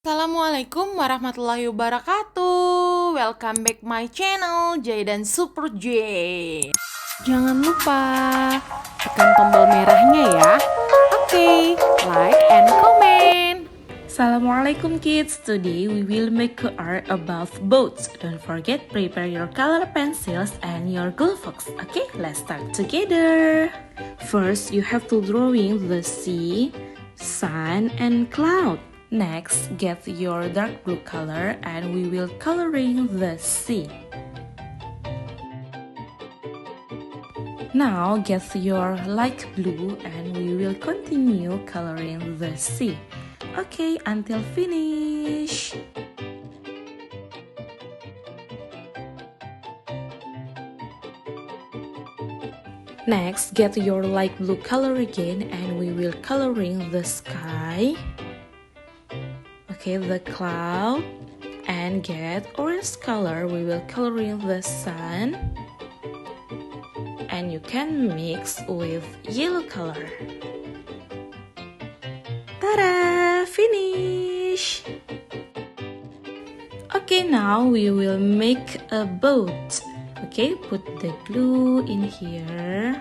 Assalamualaikum warahmatullahi wabarakatuh. Welcome back my channel Jay dan Super J. Jangan lupa tekan tombol merahnya ya. Oke, like and comment. Assalamualaikum kids. Today we will make art about boats. Don't forget prepare your color pencils and your glue box. Okay, let's start together. First, you have to drawing the sea, sun and cloud. Next, get your dark blue color and we will coloring the sea. Now get your light blue and we will continue coloring the sea. Okay, until finish. Next, get your light blue color again and we will coloring the sky. Okay, the cloud, and get orange color, we will coloring the sun, and you can mix with yellow color. Ta-da! Finish! Okay, now we will make a boat. Okay, put the glue in here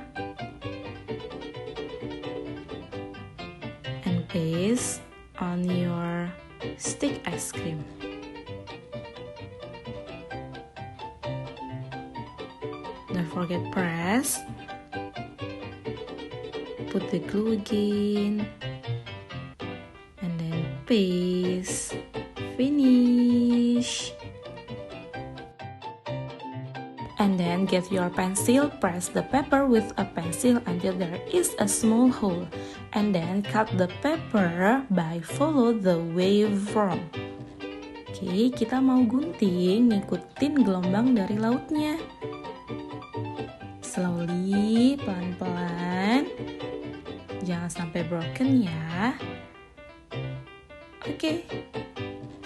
and paste on your stick ice cream. Don't forget press. Put the glue again. And then paste. Finish. And then get your pencil, press the paper with a pencil until there is a small hole. And then cut the paper by follow the waveform. Oke, kita mau gunting, ngikutin gelombang dari lautnya. Slowly, pelan-pelan. Jangan sampai broken ya. Oke,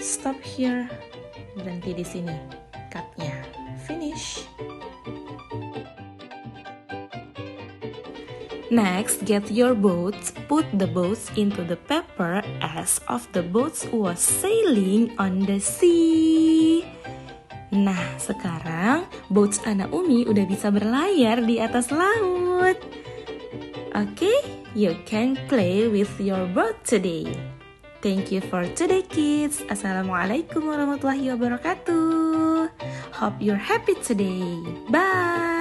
stop here. Berhenti di sini. Cutnya. Finish. Next, get your boats, put the boats into the paper as of the boats was sailing on the sea. Nah, sekarang boats anak ummi udah bisa berlayar di atas laut. Okay, you can play with your boat today. Thank you for today kids. Assalamualaikum warahmatullahi wabarakatuh. Hope you're happy today. Bye.